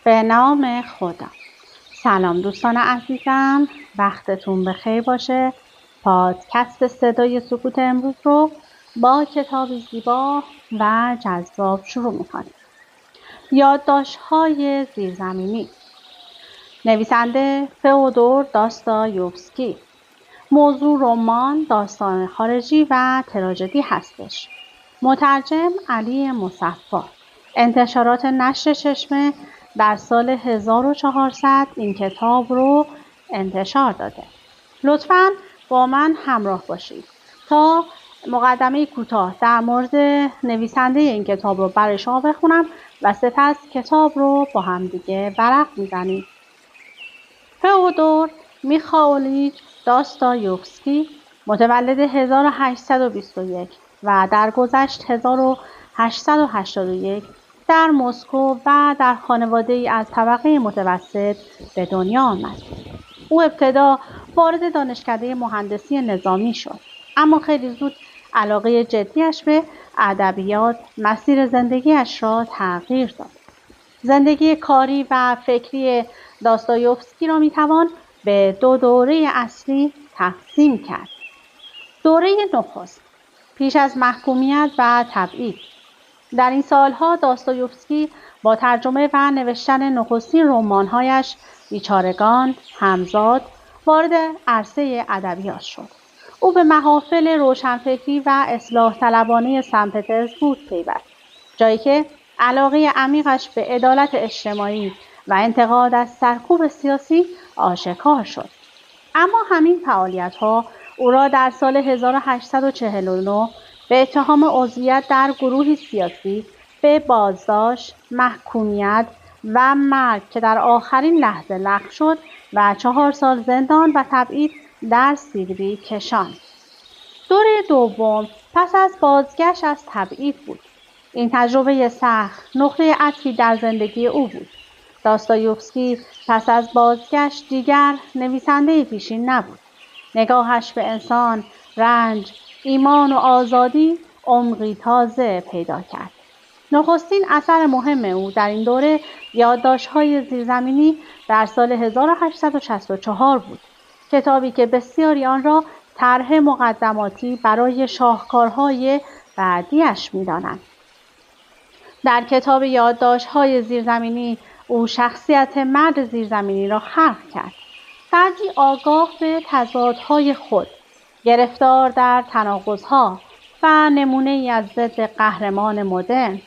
به نام خدا. سلام دوستان عزیزم، وقتتون بخیر باشه. پادکست صدای سکوت امروز رو با کتابی زیبا و جذاب شروع می‌کنیم. یادداشت‌های زیرزمینی، نویسنده فئودور داستایوفسکی. موضوع رمان، داستان خارجی و تراژدی هستش. مترجم علی مصفا. انتشارات نشر چشمه در سال 1400 این کتاب رو انتشار داده. لطفاً با من همراه باشید تا مقدمه کوتاه در مورد نویسنده این کتاب رو برای شما بخونم و سپس کتاب رو با هم دیگه ورق میزنیم. فئودور میخائیلیچ داستایوفسکی متولد 1821 و درگذشت 1881 در مسکو و در خانواده‌ای از طبقه متوسط به دنیا آمد. او ابتدا وارد دانشکده مهندسی نظامی شد، اما خیلی زود علاقه جدیش به ادبیات مسیر زندگیش را تغییر داد. زندگی کاری و فکری داستایوفسکی را میتوان به دو دوره اصلی تقسیم کرد. دوره نخست، پیش از محکومیت و تبعید. در این سالها داستایوفسکی با ترجمه و نوشتن نخستین رمان‌هایش بیچارگان، همزاد وارد عرصه ادبیات شد. او به محافل روشنفکری و اصلاح طلبانه سن پترزبورگ پیوست، جایی که علاقه عمیقش به عدالت اجتماعی و انتقاد از سرکوب سیاسی آشکار شد. اما همین فعالیت‌ها او را در سال 1849 به اتهام عضویت در گروهی سیاسی به بازداشت، محکومیت و مرگ که در آخرین لحظه لغو شد و 4 سال زندان و تبعید در سیبری کشاند. دوره دوم پس از بازگشت از تبعید بود. این تجربه سخت نقطه عطفی در زندگی او بود. داستایوفسکی پس از بازگشت دیگر نویسنده پیشین نبود. نگاهش به انسان، رنج، ایمان و آزادی عمقی تازه پیدا کرد. نخستین اثر مهم او در این دوره یادداشت‌های زیرزمینی در سال 1864 بود. کتابی که بسیاری آن را طرح مقدماتی برای شاهکارهای بعدیش می‌دانند. در کتاب یادداشت‌های زیرزمینی او شخصیت مرد زیرزمینی را خلق کرد. فردی آگاه به تضادهای خود، گرفتار در تناقض‌ها و نمونه‌ای از ضد قهرمان مدرن.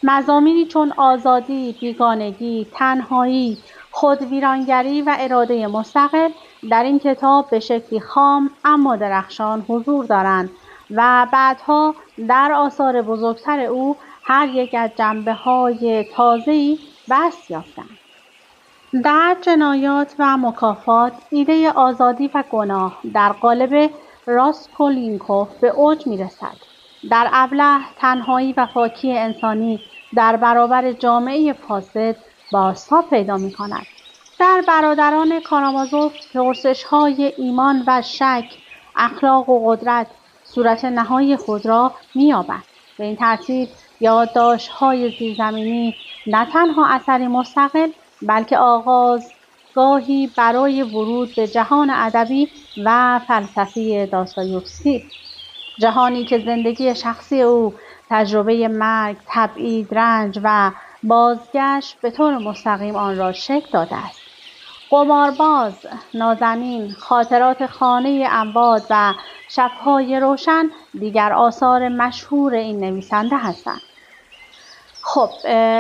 مضامینی چون آزادی، بیگانگی، تنهایی، خودویرانگری و اراده مستقل در این کتاب به شکلی خام اما درخشان حضور دارند و بعدها در آثار بزرگتر او هر یک از جنبه‌های تازه‌ای بسط یافتند. در جنایات و مکافات، ایده آزادی و گناه در قالب راسکولنیکوف به اوج می‌رسد. در ابله، تنهایی و پاکی انسانی در برابر جامعه فاسد بازتاب پیدا می‌کند. در برادران کارامازوف پرسش‌های ایمان و شک، اخلاق و قدرت صورت نهایی خود را می‌یابد. به این ترتیب یادداشت‌های زیرزمینی نه تنها اثری مستقل بلکه آغازگاهی برای ورود به جهان ادبی و فلسفی داستایوفسکی، جهانی که زندگی شخصی او، تجربه مرگ، تبعید، رنج و بازگشت به طور مستقیم آن را شکل داده است. قمارباز، نازنین، خاطرات خانه اموات و شب‌های روشن دیگر آثار مشهور این نویسنده هستند. خب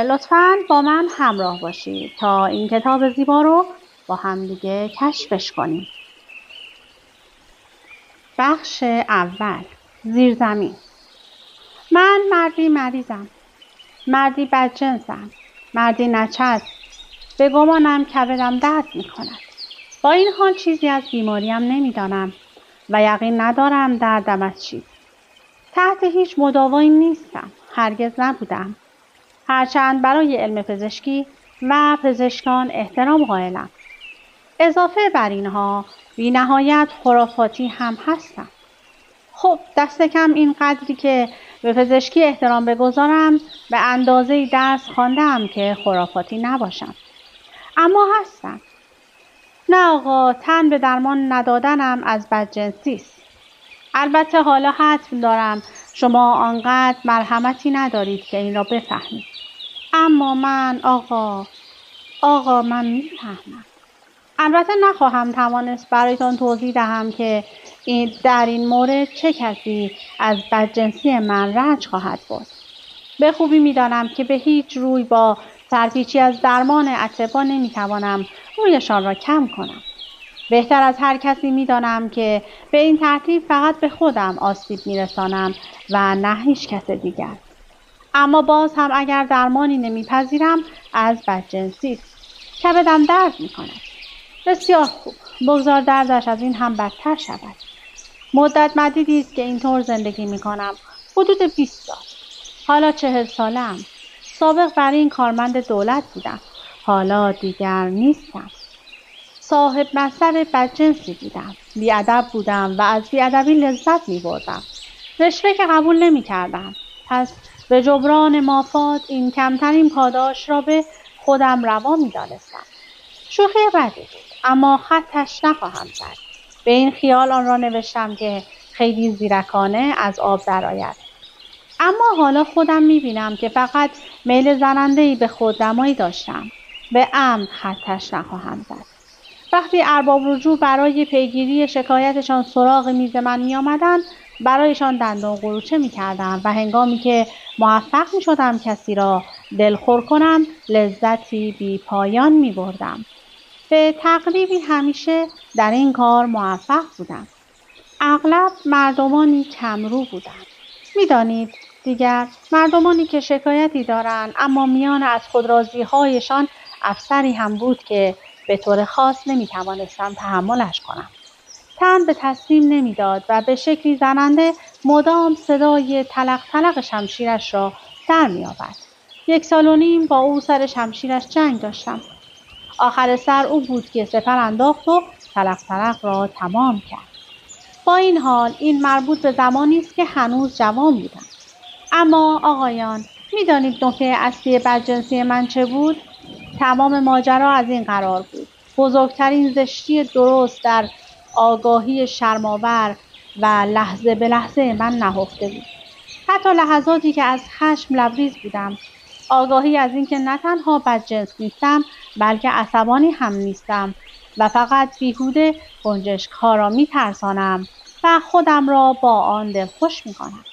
لطفاً با من همراه باشید تا این کتاب زیبا رو با هم دیگه کشفش کنیم. بخش اول، زیرزمین. من مردی مریضم، مردی بدجنسم، مردی نچسب. به گمانم کبدم درد می‌کند. با این حال چیزی از بیماریم نمی‌دانم و یقین ندارم دردم از چیست. تحت هیچ مداوایی نیستم، هرگز نبودم. هرچند برای علم پزشکی و پزشکان احترام قائلم. اضافه بر اینها بی نهایت خرافاتی هم هستم. خب دست کم این قدری که به پزشکی احترام بگذارم، به اندازه‌ای درس خواندم که خرافاتی نباشم. اما هستم. نه آقا، تن به درمان ندادنم از بدجنسی است. البته حالا حتم دارم شما آنقدر مرحمتی ندارید که این را بفهمید. اما من آقا من میفهمم. البته نخواهم توانست برایتان توضیح دهم که در این مورد چه کسی از بدجنسی من رنج خواهد برد. به خوبی میدانم که به هیچ روی با سرپیچی از درمان اطبا نمیتوانم رویشان را کم کنم. بهتر از هر کسی میدانم که به این ترتیب فقط به خودم آسیب میرسانم و نه هیچ کس دیگر. اما باز هم اگر درمانی نمیپذیرم از بدجنسی است. کبدم درد میکند. بسیار خوب. بگذار دردش از این هم بدتر شود. مدت مدیدی است که اینطور زندگی میکنم. حدود 20 سال. حالا 40 سالم. سابق برای این کارمند دولت بودم. حالا دیگر نیستم. صاحب منصب بدجنسی بودم. بیادب بودم و از بیادبی لذت میبردم. رشوه که قبول نمیکردم. پس به جبران مافات این کمترین پاداش را به خودم روا میدانستم. شوخی بدی بود، اما خطش نخواهم زد. به این خیال آن را نوشتم که خیلی زیرکانه از آب درآید. اما حالا خودم میبینم که فقط میل زننده‌ای به خودنمایی داشتم. به عمد خطش نخواهم زد. وقتی ارباب رجوع برای پیگیری شکایتشان سراغ میز من میآمدند، برایشان دندان قروچه میکردم و هنگامی که موفق میشدم کسی را دلخور کنم، لذتی بی پایان میبردم. به تقریبی همیشه در این کار موفق بودم. اغلب مردمانی کمرو بودند. میدانید دیگر مردمانی که شکایتی دارند، اما میان از خودرازی‌هایشان افسری هم بود که به طور خاص نمیتوانستم تحملش کنم. تن به تسلیم نمیداد و به شکلی زننده مدام صدای تلق تلق شمشیرش را در میآورد. 1 سال و نیم با او سر شمشیرش جنگ داشتم. آخر سر او بود که سپر انداخت و تلق تلق را تمام کرد. با این حال این مربوط به زمانی است که هنوز جوان بودم. اما آقایان، میدانید نکته اصلی بدجنسی من چه بود؟ تمام ماجرا از این قرار بود. بزرگترین زشتی درست در آگاهی شرم‌آور و لحظه به لحظه من نهفته بود. حتی لحظاتی که از خشم لبریز بودم، آگاهی از اینکه نه تنها بدجنس نیستم، بلکه عصبانی هم نیستم و فقط بیهوده گنجشک‌ها را می‌ترسانم و خودم را با آن دلخوش می‌کنم.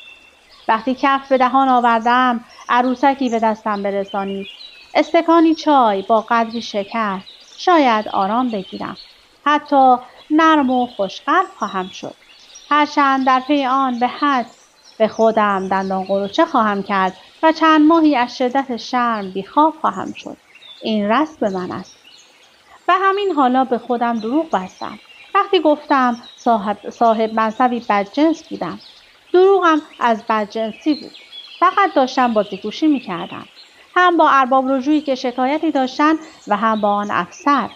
وقتی کف به دهان آوردم، عروسکی به دستم برسانید. استکانی چای با قدری شکر، شاید آرام بگیرم. حتی نرم و خوشقلب خواهم شد. هرچند در پی آن به حد به خودم دندان قروچه خواهم کرد و چند ماهی از شدت شرم بیخواب خواهم شد. این رسم من است. و همین حالا به خودم دروغ بستم. وقتی گفتم صاحب منصبی بدجنس بودم، دروغم از بدجنسی بود. فقط داشتم بازیگوشی می‌کردم. هم با ارباب رجوعی که شکایتی داشتن و هم با آن افسر.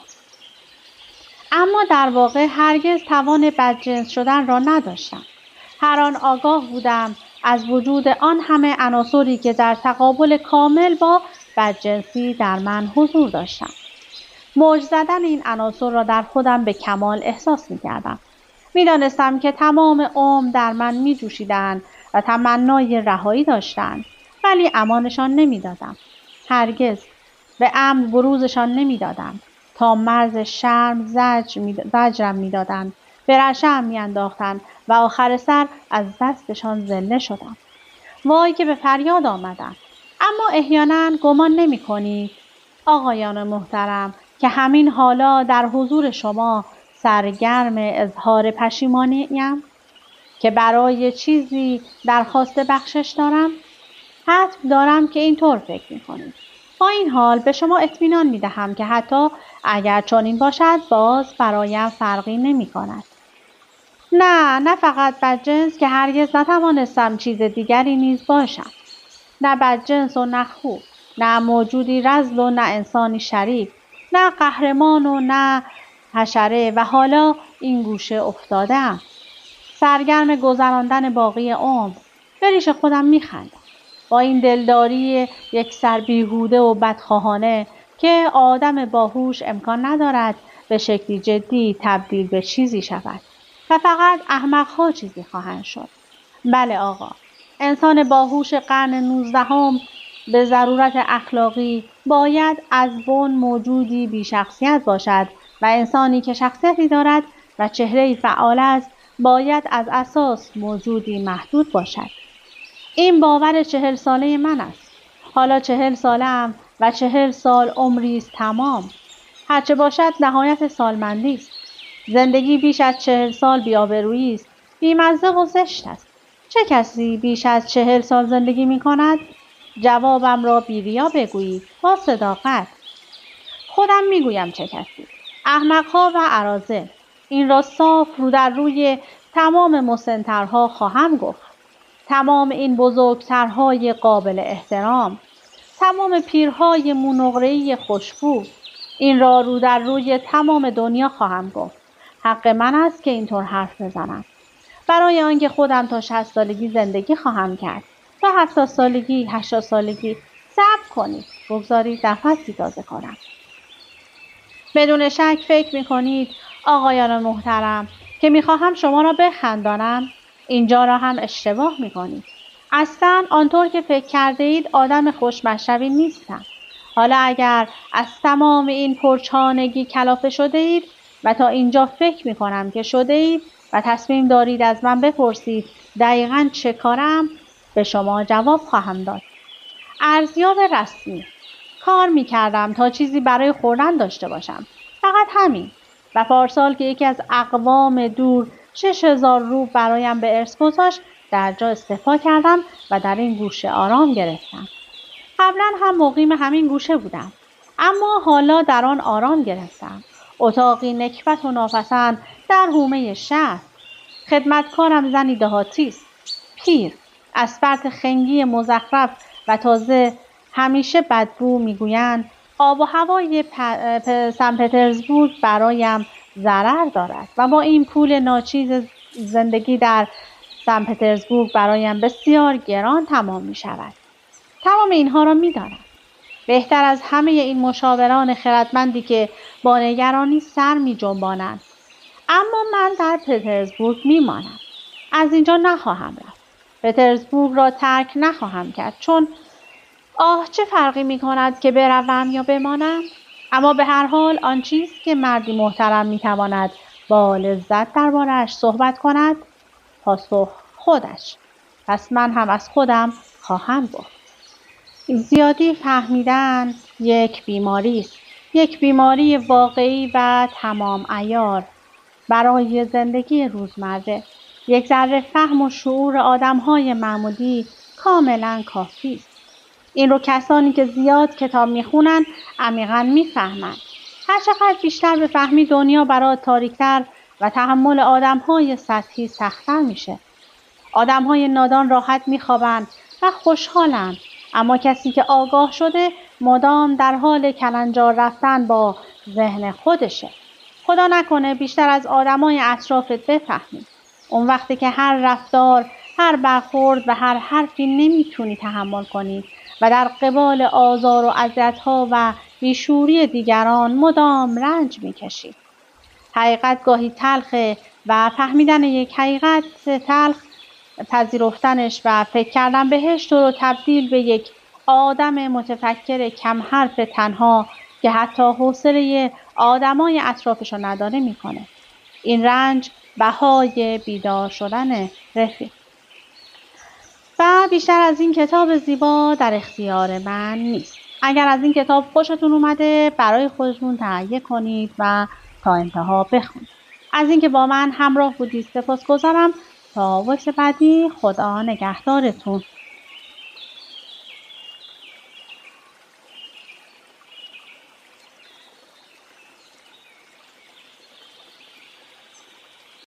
اما در واقع هرگز توان بدجنس شدن را نداشتم. هر آن آگاه بودم از وجود آن همه عناصری که در تقابل کامل با بدجنسی در من حضور داشتند. موج زدن این عناصر را در خودم به کمال احساس می‌کردم. می‌دانستم که تمام عمر در من می‌جوشیدند و تمنای رهایی داشتند، ولی امانشان نمی‌دادم. هرگز به امن بروزشان نمی‌دادم. تا مرز شرم زجرم می‌دادند، به رشه‌ام می‌انداختند و آخر سر از دستشان ذله شدم. وای که به فریاد آمدم. اما احیانا گمان نمی‌کنید آقایان محترم که همین حالا در حضور شما سرگرم اظهار پشیمانیم که برای چیزی درخواست بخشش دارم؟ حتم دارم که اینطور فکر می‌کنید. با این حال به شما اطمینان می‌دهم که حتی اگر چنین باشد باز برایم فرقی نمی‌کند. نه فقط بدجنس که هرگز نتوانستم چیز دیگری نیز باشم. نه بدجنس و نه خوب، نه موجودی رذل و نه انسانی شریف، نه قهرمان و نه حشره و حالا این گوشه افتاده‌ام. سرگرم گذراندن باقی عمر، به ریش خودم میخندم. با این دلداری یک سر بیهوده و بدخواهانه که آدم باهوش امکان ندارد به شکلی جدی تبدیل به چیزی شود و فقط احمق‌ها چیزی خواهند شد. بله آقا، انسان باهوش قرن 19 به ضرورت اخلاقی باید از بن موجودی بی‌شخصیت باشد و انسانی که شخصیتی دارد و چهره‌ای فعال است باید از اساس موجودی محدود باشد. این باور 40 ساله من است. حالا 40 ساله‌ام و 40 سال عمری است تمام. هرچه باشد نهایت سالمندی است. زندگی بیش از 40 سال بی‌آبرویی است، بی‌مزه و زشت است. چه کسی بیش از 40 سال زندگی می‌کند؟ جوابم را بی‌ریا بگویید، با صداقت. خودم می‌گویم چه کسی. احمق‌ها و اراذل. این را صاف رو در روی تمام مسن‌ترها خواهم گفت. تمام این بزرگترهای قابل احترام، تمام پیرهای مونقره‌ای خوشبو، این را رو در روی تمام دنیا خواهم گفت. حق من است که اینطور حرف بزنم. برای آنکه خودم تا 60 سالگی زندگی خواهم کرد. تا 70 سالگی، 80 سالگی صبر کنید. بگذارید نفسی تازه کنم. بدون شک فکر می‌کنید آقایان محترم که می‌خواهم شما را بخندانم؟ اینجا را هم اشتباه می‌کنید. اصلاً آنطور که فکر کرده اید آدم خوشمشربی نیستم. حالا اگر از تمام این پرچانگی کلافه شده اید و تا اینجا فکر می‌کنم که شده اید و تصمیم دارید از من بپرسید دقیقاً چه کارم، به شما جواب خواهم داد. ارزیاب رسمی. کار می‌کردم تا چیزی برای خوردن داشته باشم. فقط همین. و پارسال که یکی از اقوام دور 6000 روبل برایم به ارث گذاشت در جا استعفا کردم و در این گوشه آرام گرفتم. قبلا هم مقیم همین گوشه بودم. اما حالا در آن آرام گرفتم. اتاقی نکبت و ناپسند در حومه شهر. خدمتکارم زنی دهاتی است. پیر. از فرط خنگی مزخرف و تازه همیشه بدبو میگویند آب و هوای سن پترزبورگ برایم ضرر دارد و با این پول ناچیز زندگی در سن پترزبورگ برایم بسیار گران تمام می شود. تمام اینها را می دانم. بهتر از همه این مشاوران خردمندی که با نگرانی سر می جنبانند. اما من در پترزبورگ می مانم. از اینجا نخواهم رفت. پترزبورگ را ترک نخواهم کرد چون چه فرقی می کند که بروم یا بمانم؟ اما به هر حال آن چیز که مردی محترم می تواند با لذت درباره‌اش صحبت کند، پاسخ خودش. پس من هم از خودم خواهم گفت. زیادی فهمیدن یک بیماری است. یک بیماری واقعی و تمام عیار برای زندگی روزمره. یک ذره فهم و شعور آدم‌های معمولی کاملا کافی است. این رو کسانی که زیاد کتاب میخونن عمیقاً میفهمند. هر چقدر بیشتر بفهمی دنیا برات تاریک‌تر و تحمل آدم‌های سطحی سخت‌تر میشه. آدم‌های نادان راحت میخوابند و خوشحالند، اما کسی که آگاه شده مدام در حال کلنجار رفتن با ذهن خودشه. خدا نکنه بیشتر از آدمای اطرافت بفهمی. اون وقتی که هر رفتار، هر برخورد و هر حرفی نمیتونی تحمل کنی و در قبال آزار و اذیت‌ها و بیشوری دیگران مدام رنج میکشی. حقیقت گاهی تلخه و فهمیدن یک حقیقت تلخ، پذیرفتنش و فکر کردن بهش تو رو تبدیل به یک آدم متفکر کم حرف تنها که حتی حوصله آدمای اطرافشو نداره میکنه. این رنج بهای بیدار شدن رفیق. و بیشتر از این کتاب زیبا در اختیار من نیست. اگر از این کتاب خوشتون اومده برای خودتون تهیه کنید و تا انتها بخونید. از اینکه با من همراه بودید سپاسگزارم. تا وقت بعدی خدا نگهدارتون.